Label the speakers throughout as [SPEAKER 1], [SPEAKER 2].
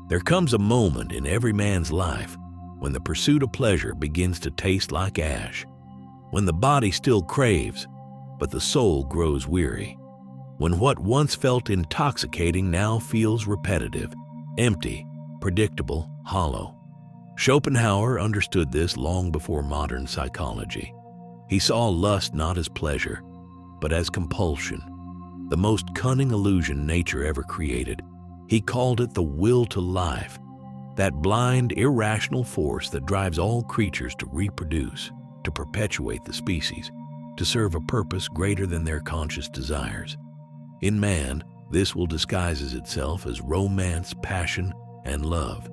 [SPEAKER 1] There comes a moment in every man's life when the pursuit of pleasure begins to taste like ash, when the body still craves, but the soul grows weary, when what once felt intoxicating now feels repetitive, empty, predictable, hollow. Schopenhauer understood this long before modern psychology. He saw lust not as pleasure, but as compulsion, the most cunning illusion nature ever created. He called it the will to life, that blind, irrational force that drives all creatures to reproduce, to perpetuate the species, to serve a purpose greater than their conscious desires. In man, this will disguises itself as romance, passion, and love.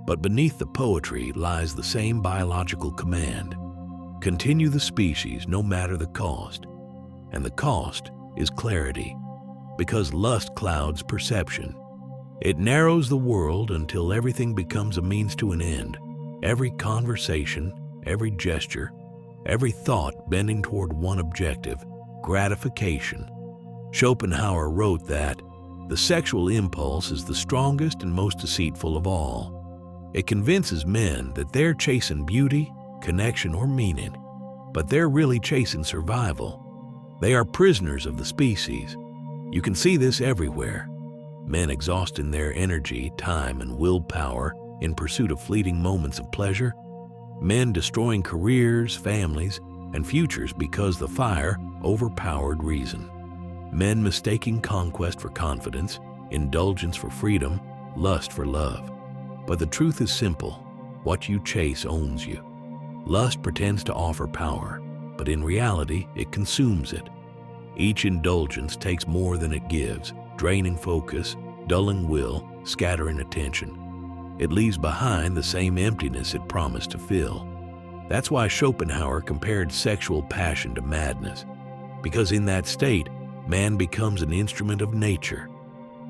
[SPEAKER 1] But beneath the poetry lies the same biological command. Continue the species no matter the cost. And the cost is clarity, because lust clouds perception. It narrows the world until everything becomes a means to an end. Every conversation, every gesture, every thought bending toward one objective, gratification. Schopenhauer wrote that the sexual impulse is the strongest and most deceitful of all. It convinces men that they're chasing beauty, connection, or meaning, but they're really chasing survival. They are prisoners of the species. You can see this everywhere. Men exhausting their energy, time, and willpower in pursuit of fleeting moments of pleasure. Men destroying careers, families, and futures because the fire overpowered reason. Men mistaking conquest for confidence, indulgence for freedom, lust for love. But the truth is simple. What you chase owns you. Lust pretends to offer power, but in reality, it consumes it. Each indulgence takes more than it gives, draining focus, dulling will, scattering attention. It leaves behind the same emptiness it promised to fill. That's why Schopenhauer compared sexual passion to madness, because in that state, man becomes an instrument of nature.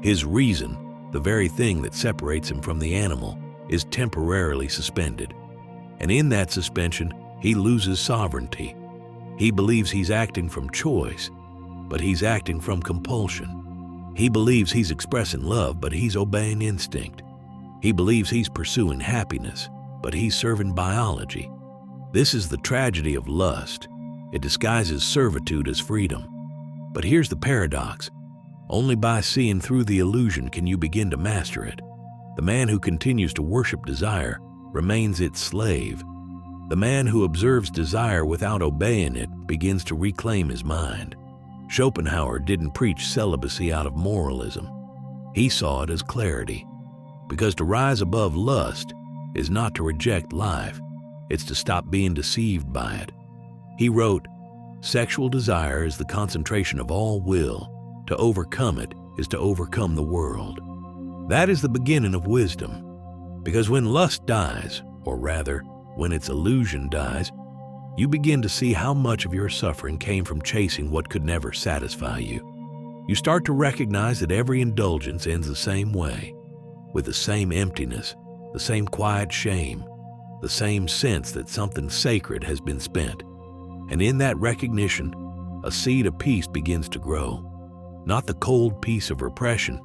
[SPEAKER 1] His reason, the very thing that separates him from the animal, is temporarily suspended. And in that suspension, he loses sovereignty. He believes he's acting from choice, but he's acting from compulsion. He believes he's expressing love, but he's obeying instinct. He believes he's pursuing happiness, but he's serving biology. This is the tragedy of lust. It disguises servitude as freedom. But here's the paradox. Only by seeing through the illusion can you begin to master it. The man who continues to worship desire remains its slave. The man who observes desire without obeying it begins to reclaim his mind. Schopenhauer didn't preach celibacy out of moralism. He saw it as clarity. Because to rise above lust is not to reject life, it's to stop being deceived by it. He wrote, "Sexual desire is the concentration of all will. To overcome it is to overcome the world." That is the beginning of wisdom. Because when lust dies, or rather, when its illusion dies, you begin to see how much of your suffering came from chasing what could never satisfy you. You start to recognize that every indulgence ends the same way, with the same emptiness, the same quiet shame, the same sense that something sacred has been spent. And in that recognition, a seed of peace begins to grow. Not the cold peace of repression,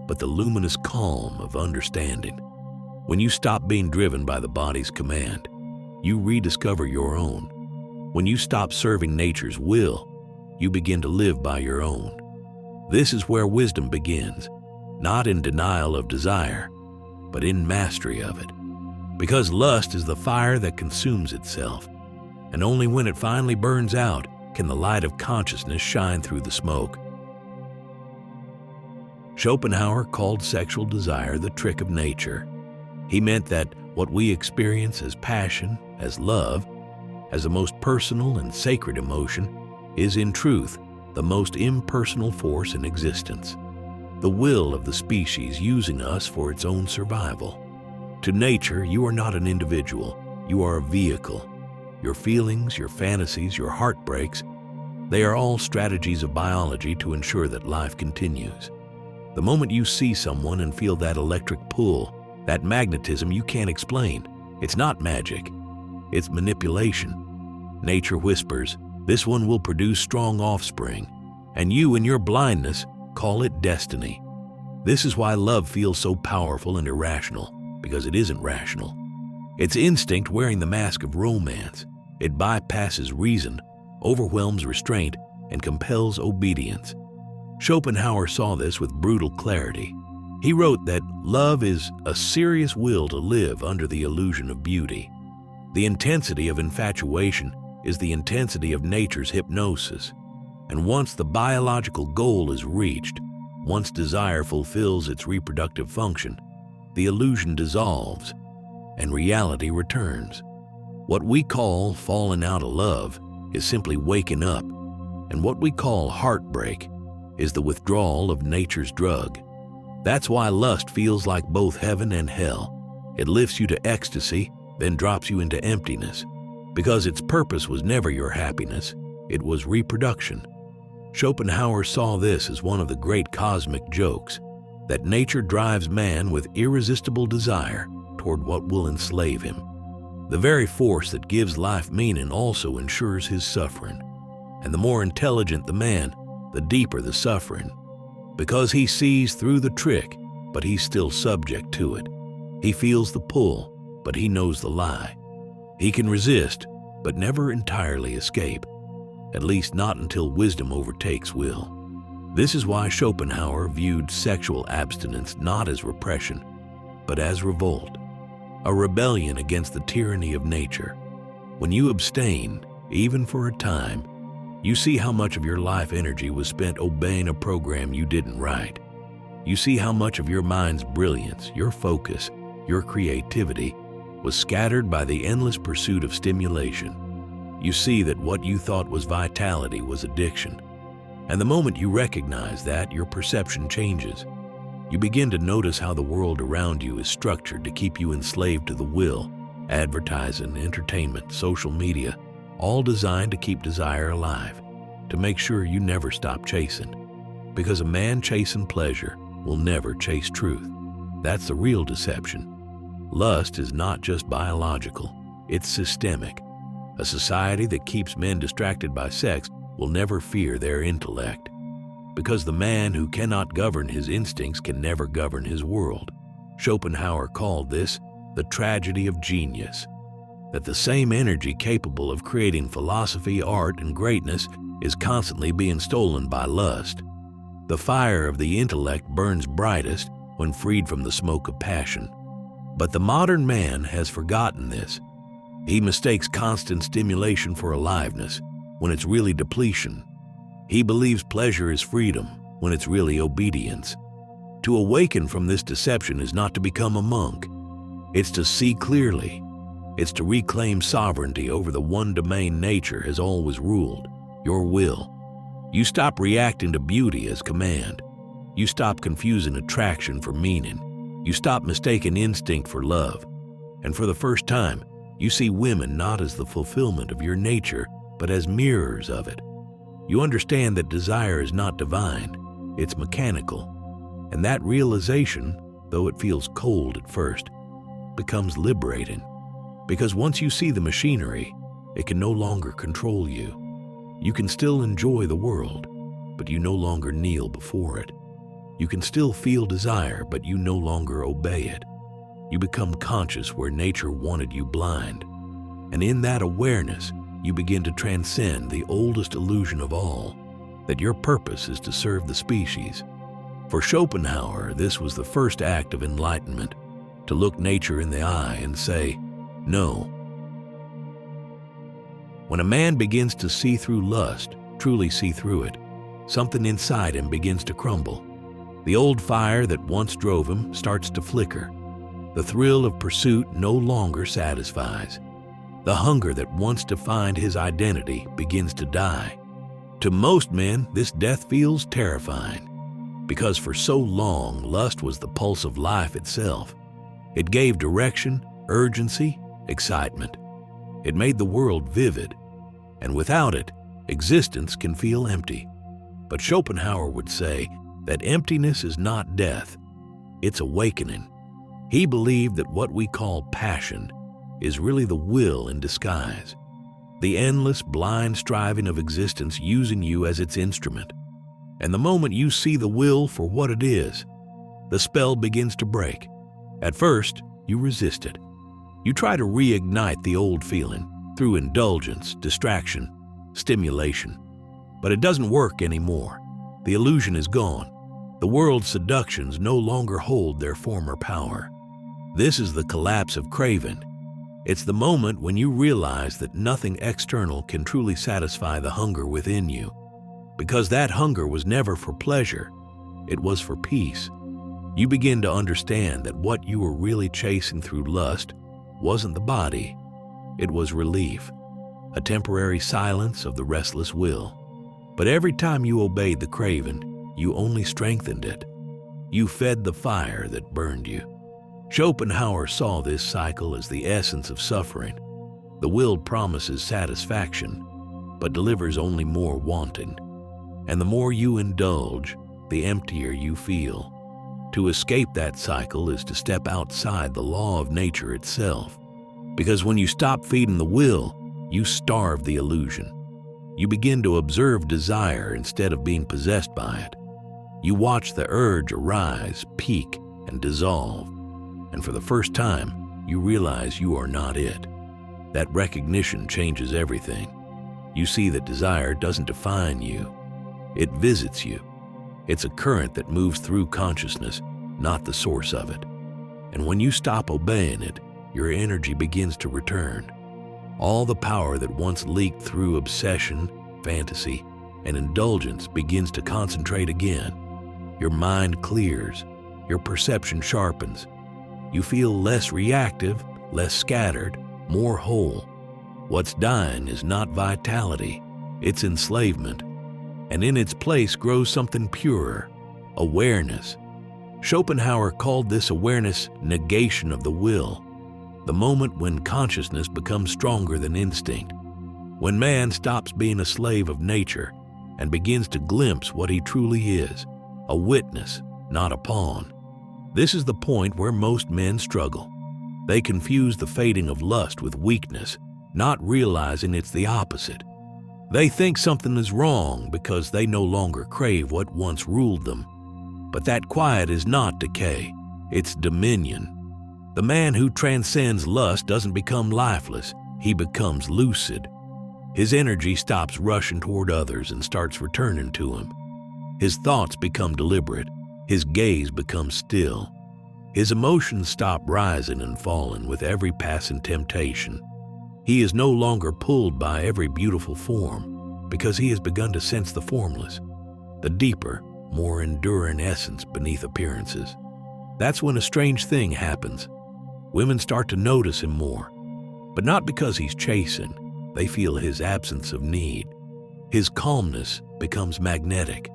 [SPEAKER 1] but the luminous calm of understanding. When you stop being driven by the body's command, you rediscover your own. When you stop serving nature's will, you begin to live by your own. This is where wisdom begins, not in denial of desire, but in mastery of it. Because lust is the fire that consumes itself, and only when it finally burns out can the light of consciousness shine through the smoke. Schopenhauer called sexual desire the trick of nature. He meant that what we experience as passion, as love, as the most personal and sacred emotion, is in truth the most impersonal force in existence. The will of the species using us for its own survival. To nature, you are not an individual, you are a vehicle. Your feelings, your fantasies, your heartbreaks, they are all strategies of biology to ensure that life continues. The moment you see someone and feel that electric pull, that magnetism you can't explain, it's not magic, it's manipulation. Nature whispers, this one will produce strong offspring, and you in your blindness call it destiny. This is why love feels so powerful and irrational, because it isn't rational. It's instinct wearing the mask of romance. It bypasses reason, overwhelms restraint, and compels obedience. Schopenhauer saw this with brutal clarity. He wrote that love is a serious will to live under the illusion of beauty. The intensity of infatuation is the intensity of nature's hypnosis. And once the biological goal is reached, once desire fulfills its reproductive function, the illusion dissolves and reality returns. What we call falling out of love is simply waking up, and what we call heartbreak is the withdrawal of nature's drug. That's why lust feels like both heaven and hell. It lifts you to ecstasy, then drops you into emptiness, because its purpose was never your happiness, it was reproduction. Schopenhauer saw this as one of the great cosmic jokes, that nature drives man with irresistible desire toward what will enslave him. The very force that gives life meaning also ensures his suffering. And the more intelligent the man, the deeper the suffering. Because he sees through the trick, but he's still subject to it. He feels the pull, but he knows the lie. He can resist, but never entirely escape. At least not until wisdom overtakes will. This is why Schopenhauer viewed sexual abstinence not as repression, but as revolt, a rebellion against the tyranny of nature. When you abstain, even for a time, you see how much of your life energy was spent obeying a program you didn't write. You see how much of your mind's brilliance, your focus, your creativity was scattered by the endless pursuit of stimulation. You see that what you thought was vitality was addiction. And the moment you recognize that, your perception changes. You begin to notice how the world around you is structured to keep you enslaved to the will, advertising, entertainment, social media, all designed to keep desire alive, to make sure you never stop chasing. Because a man chasing pleasure will never chase truth. That's the real deception. Lust is not just biological, it's systemic. A society that keeps men distracted by sex will never fear their intellect. Because the man who cannot govern his instincts can never govern his world. Schopenhauer called this the tragedy of genius. That the same energy capable of creating philosophy, art, and greatness is constantly being stolen by lust. The fire of the intellect burns brightest when freed from the smoke of passion. But the modern man has forgotten this. He mistakes constant stimulation for aliveness when it's really depletion. He believes pleasure is freedom when it's really obedience. To awaken from this deception is not to become a monk. It's to see clearly. It's to reclaim sovereignty over the one domain nature has always ruled, your will. You stop reacting to beauty as command. You stop confusing attraction for meaning. You stop mistaking instinct for love. And for the first time, you see women not as the fulfillment of your nature, but as mirrors of it. You understand that desire is not divine, it's mechanical. And that realization, though it feels cold at first, becomes liberating. Because once you see the machinery, it can no longer control you. You can still enjoy the world, but you no longer kneel before it. You can still feel desire, but you no longer obey it. You become conscious where nature wanted you blind. And in that awareness, you begin to transcend the oldest illusion of all, that your purpose is to serve the species. For Schopenhauer, this was the first act of enlightenment, to look nature in the eye and say, no. When a man begins to see through lust, truly see through it, something inside him begins to crumble. The old fire that once drove him starts to flicker. The thrill of pursuit no longer satisfies. The hunger that once defined his identity begins to die. To most men, this death feels terrifying, because for so long, lust was the pulse of life itself. It gave direction, urgency, excitement. It made the world vivid, and without it, existence can feel empty. But Schopenhauer would say that emptiness is not death, it's awakening. He believed that what we call passion is really the will in disguise, the endless, blind striving of existence using you as its instrument. And the moment you see the will for what it is, the spell begins to break. At first, you resist it. You try to reignite the old feeling through indulgence, distraction, stimulation. But it doesn't work anymore. The illusion is gone. The world's seductions no longer hold their former power. This is the collapse of craving. It's the moment when you realize that nothing external can truly satisfy the hunger within you. Because that hunger was never for pleasure, it was for peace. You begin to understand that what you were really chasing through lust wasn't the body, it was relief, a temporary silence of the restless will. But every time you obeyed the craving, you only strengthened it. You fed the fire that burned you. Schopenhauer saw this cycle as the essence of suffering. The will promises satisfaction, but delivers only more wanting. And the more you indulge, the emptier you feel. To escape that cycle is to step outside the law of nature itself. Because when you stop feeding the will, you starve the illusion. You begin to observe desire instead of being possessed by it. You watch the urge arise, peak, and dissolve. And for the first time, you realize you are not it. That recognition changes everything. You see that desire doesn't define you. It visits you. It's a current that moves through consciousness, not the source of it. And when you stop obeying it, your energy begins to return. All the power that once leaked through obsession, fantasy, and indulgence begins to concentrate again. Your mind clears. Your perception sharpens. You feel less reactive, less scattered, more whole. What's dying is not vitality, it's enslavement. And in its place grows something purer, awareness. Schopenhauer called this awareness negation of the will, the moment when consciousness becomes stronger than instinct, when man stops being a slave of nature and begins to glimpse what he truly is, a witness, not a pawn. This is the point where most men struggle. They confuse the fading of lust with weakness, not realizing it's the opposite. They think something is wrong because they no longer crave what once ruled them. But that quiet is not decay, it's dominion. The man who transcends lust doesn't become lifeless, he becomes lucid. His energy stops rushing toward others and starts returning to him. His thoughts become deliberate, his gaze becomes still. His emotions stop rising and falling with every passing temptation. He is no longer pulled by every beautiful form because he has begun to sense the formless, the deeper, more enduring essence beneath appearances. That's when a strange thing happens. Women start to notice him more, but not because he's chasing. They feel his absence of need. His calmness becomes magnetic.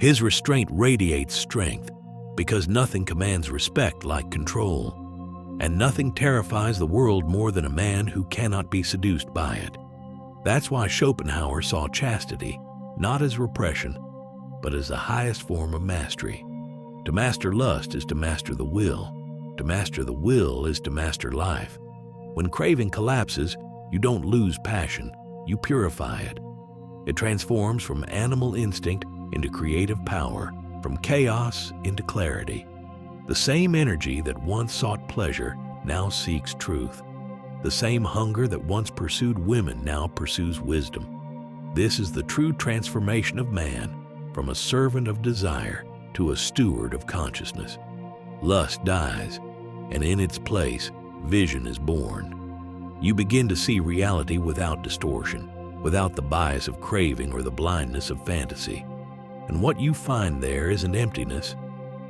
[SPEAKER 1] His restraint radiates strength because nothing commands respect like control. And nothing terrifies the world more than a man who cannot be seduced by it. That's why Schopenhauer saw chastity not as repression, but as the highest form of mastery. To master lust is to master the will. To master the will is to master life. When craving collapses, you don't lose passion, you purify it. It transforms from animal instinct into creative power, from chaos into clarity. The same energy that once sought pleasure now seeks truth. The same hunger that once pursued women now pursues wisdom. This is the true transformation of man, from a servant of desire to a steward of consciousness. Lust dies, and in its place, vision is born. You begin to see reality without distortion, without the bias of craving or the blindness of fantasy. And what you find there isn't emptiness,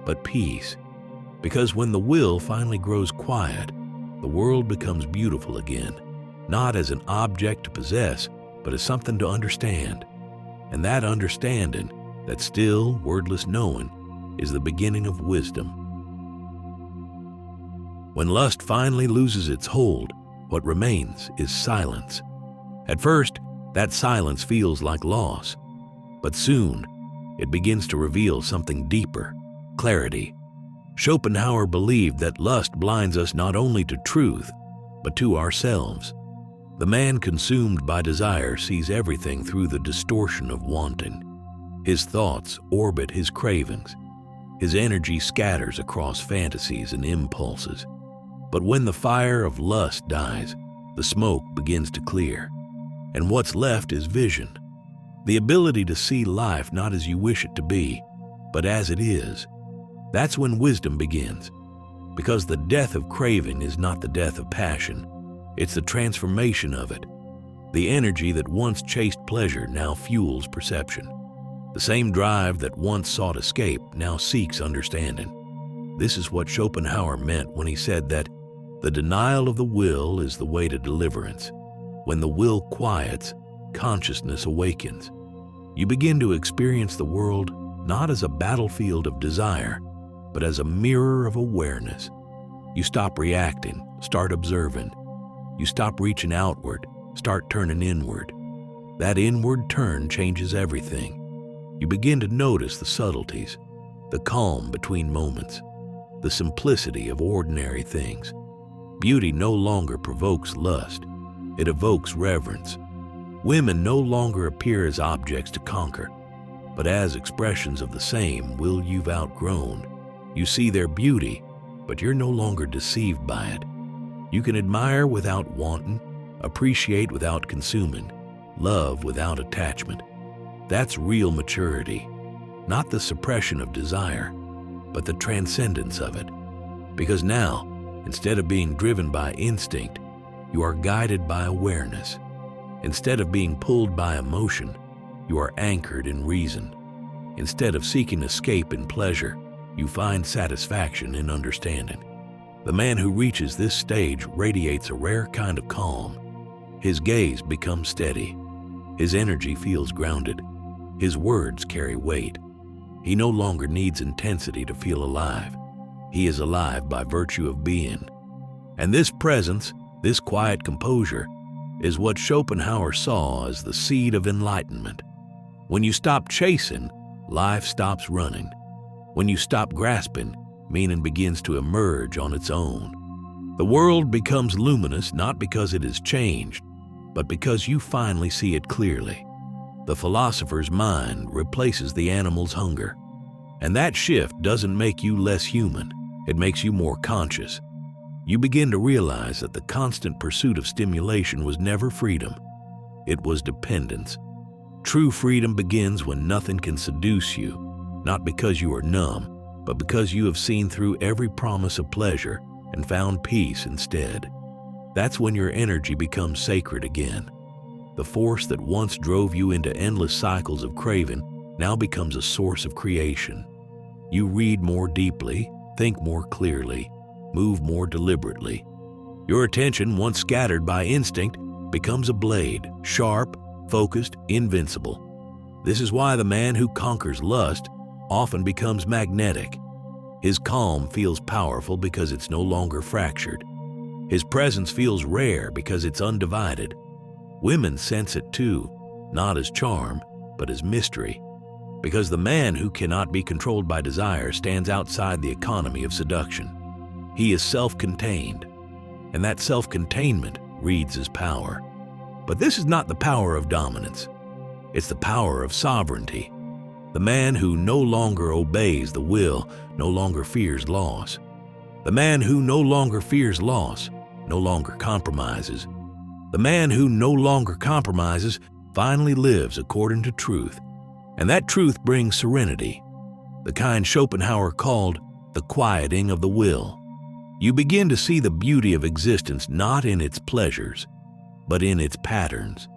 [SPEAKER 1] but peace. Because when the will finally grows quiet, the world becomes beautiful again, not as an object to possess, but as something to understand. And that understanding, that still, wordless knowing, is the beginning of wisdom. When lust finally loses its hold, what remains is silence. At first, that silence feels like loss, but soon, it begins to reveal something deeper, clarity. Schopenhauer believed that lust blinds us not only to truth, but to ourselves. The man consumed by desire sees everything through the distortion of wanting. His thoughts orbit his cravings. His energy scatters across fantasies and impulses. But when the fire of lust dies, the smoke begins to clear, and what's left is vision, the ability to see life not as you wish it to be, but as it is. That's when wisdom begins, because the death of craving is not the death of passion, it's the transformation of it. The energy that once chased pleasure now fuels perception. The same drive that once sought escape now seeks understanding. This is what Schopenhauer meant when he said that the denial of the will is the way to deliverance. When the will quiets, consciousness awakens. You begin to experience the world not as a battlefield of desire, but as a mirror of awareness. You stop reacting, start observing. You stop reaching outward, start turning inward. That inward turn changes everything. You begin to notice the subtleties, the calm between moments, the simplicity of ordinary things. Beauty no longer provokes lust, it evokes reverence. Women no longer appear as objects to conquer, but as expressions of the same will you've outgrown. You see their beauty, but you're no longer deceived by it. You can admire without wanting, appreciate without consuming, love without attachment. That's real maturity, not the suppression of desire, but the transcendence of it. Because now, instead of being driven by instinct, you are guided by awareness. Instead of being pulled by emotion, you are anchored in reason. Instead of seeking escape in pleasure, you find satisfaction in understanding. The man who reaches this stage radiates a rare kind of calm. His gaze becomes steady. His energy feels grounded. His words carry weight. He no longer needs intensity to feel alive. He is alive by virtue of being. And this presence, this quiet composure, is what Schopenhauer saw as the seed of enlightenment. When you stop chasing, life stops running. When you stop grasping, meaning begins to emerge on its own. The world becomes luminous not because it has changed, but because you finally see it clearly. The philosopher's mind replaces the animal's hunger. And that shift doesn't make you less human, it makes you more conscious. You begin to realize that the constant pursuit of stimulation was never freedom. It was dependence. True freedom begins when nothing can seduce you, not because you are numb, but because you have seen through every promise of pleasure and found peace instead. That's when your energy becomes sacred again. The force that once drove you into endless cycles of craving now becomes a source of creation. You read more deeply, think more clearly, move more deliberately. Your attention, once scattered by instinct, becomes a blade, sharp, focused, invincible. This is why the man who conquers lust often becomes magnetic. His calm feels powerful because it's no longer fractured. His presence feels rare because it's undivided. Women sense it too, not as charm, but as mystery. Because the man who cannot be controlled by desire stands outside the economy of seduction. He is self-contained, and that self-containment reads as power. But this is not the power of dominance. It's the power of sovereignty. The man who no longer obeys the will no longer fears loss. The man who no longer fears loss no longer compromises. The man who no longer compromises finally lives according to truth. And that truth brings serenity, the kind Schopenhauer called the quieting of the will. You begin to see the beauty of existence not in its pleasures, but in its patterns.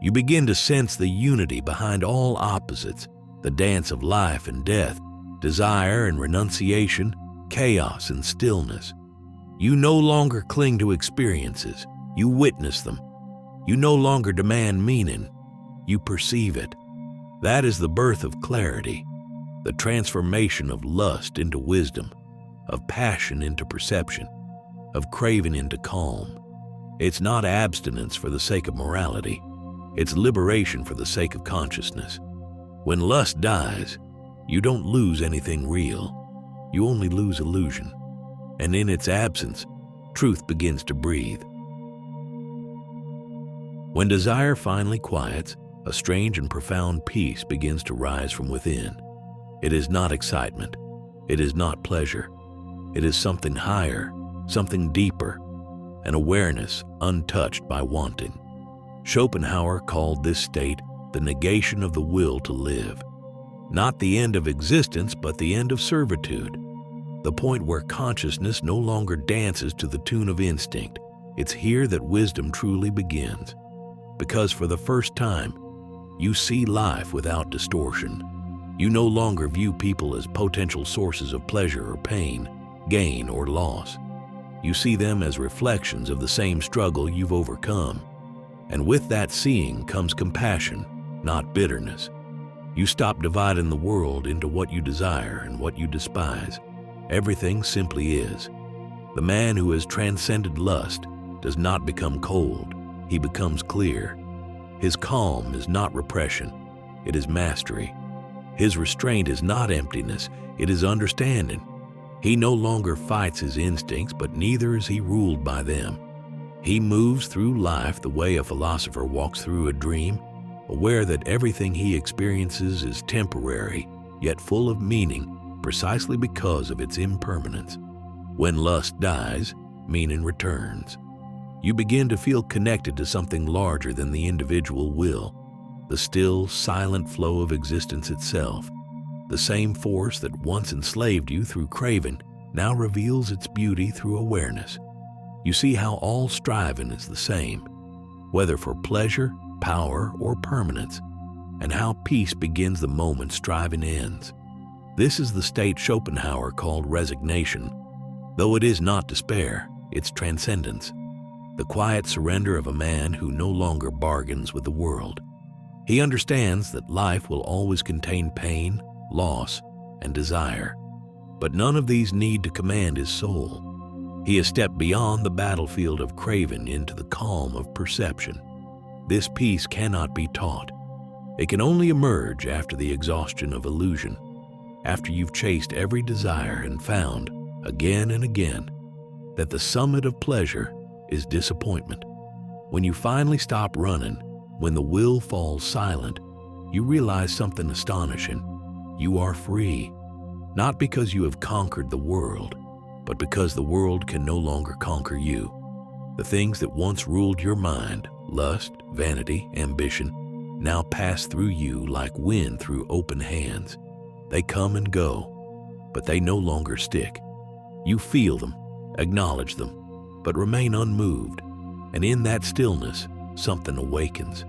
[SPEAKER 1] You begin to sense the unity behind all opposites, the dance of life and death, desire and renunciation, chaos and stillness. You no longer cling to experiences, you witness them. You no longer demand meaning, you perceive it. That is the birth of clarity, the transformation of lust into wisdom, of passion into perception, of craving into calm. It's not abstinence for the sake of morality, it's liberation for the sake of consciousness. When lust dies, you don't lose anything real, you only lose illusion. And in its absence, truth begins to breathe. When desire finally quiets, a strange and profound peace begins to rise from within. It is not excitement. It is not pleasure. It is something higher, something deeper, an awareness untouched by wanting. Schopenhauer called this state the negation of the will to live. Not the end of existence, but the end of servitude. The point where consciousness no longer dances to the tune of instinct. It's here that wisdom truly begins. Because for the first time, you see life without distortion. You no longer view people as potential sources of pleasure or pain, gain or loss. You see them as reflections of the same struggle you've overcome. And with that seeing comes compassion, not bitterness. You stop dividing the world into what you desire and what you despise. Everything simply is. The man who has transcended lust does not become cold, he becomes clear. His calm is not repression, it is mastery. His restraint is not emptiness, it is understanding. He no longer fights his instincts, but neither is he ruled by them. He moves through life the way a philosopher walks through a dream, aware that everything he experiences is temporary, yet full of meaning precisely because of its impermanence. When lust dies, meaning returns. You begin to feel connected to something larger than the individual will, the still, silent flow of existence itself. The same force that once enslaved you through craving now reveals its beauty through awareness. You see how all striving is the same, whether for pleasure, power, or permanence, and how peace begins the moment striving ends. This is the state Schopenhauer called resignation, though it is not despair, it's transcendence, the quiet surrender of a man who no longer bargains with the world. He understands that life will always contain pain, loss, and desire, but none of these need to command his soul. He has stepped beyond the battlefield of craving into the calm of perception. This peace cannot be taught. It can only emerge after the exhaustion of illusion, after you've chased every desire and found, again and again, that the summit of pleasure is disappointment. When you finally stop running, when the will falls silent, you realize something astonishing. You are free, not because you have conquered the world, but because the world can no longer conquer you. The things that once ruled your mind, lust, vanity, ambition, now pass through you like wind through open hands. They come and go, but they no longer stick. You feel them, acknowledge them, but remain unmoved, and in that stillness, something awakens.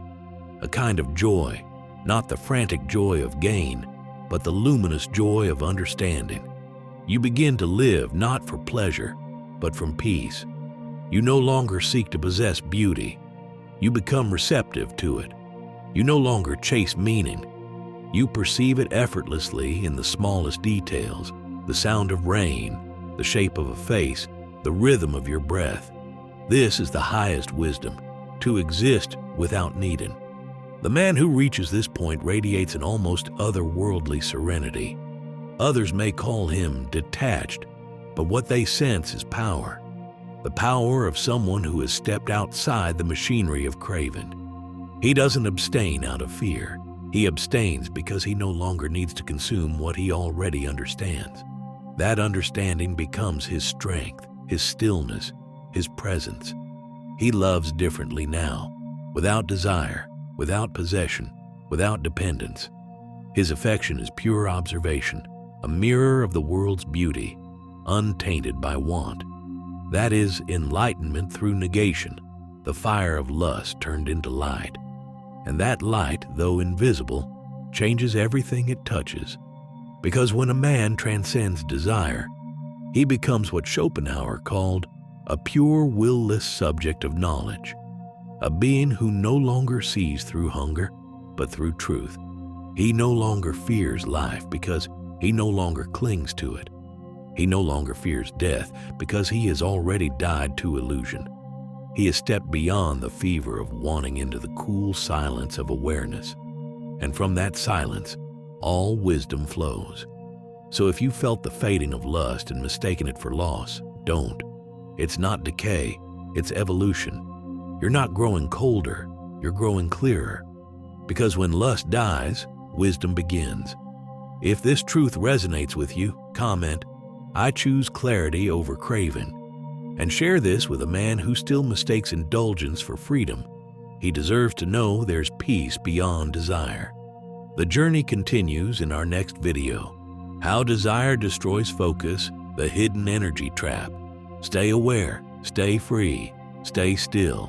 [SPEAKER 1] A kind of joy, not the frantic joy of gain, but the luminous joy of understanding. You begin to live not for pleasure, but from peace. You no longer seek to possess beauty. You become receptive to it. You no longer chase meaning. You perceive it effortlessly in the smallest details, the sound of rain, the shape of a face, the rhythm of your breath. This is the highest wisdom, to exist without needing. The man who reaches this point radiates an almost otherworldly serenity. Others may call him detached, but what they sense is power. The power of someone who has stepped outside the machinery of craving. He doesn't abstain out of fear. He abstains because he no longer needs to consume what he already understands. That understanding becomes his strength, his stillness, his presence. He loves differently now, without desire, without possession, without dependence. His affection is pure observation, a mirror of the world's beauty, untainted by want. That is enlightenment through negation, the fire of lust turned into light. And that light, though invisible, changes everything it touches. Because when a man transcends desire, he becomes what Schopenhauer called a pure will-less subject of knowledge, a being who no longer sees through hunger, but through truth. He no longer fears life because he no longer clings to it. He no longer fears death because he has already died to illusion. He has stepped beyond the fever of wanting into the cool silence of awareness. And from that silence, all wisdom flows. So if you felt the fading of lust and mistaken it for loss, don't. It's not decay, it's evolution. You're not growing colder, you're growing clearer. Because when lust dies, wisdom begins. If this truth resonates with you, comment, "I choose clarity over craving," and share this with a man who still mistakes indulgence for freedom. He deserves to know there's peace beyond desire. The journey continues in our next video. How desire destroys focus, the hidden energy trap. Stay aware, stay free, stay still.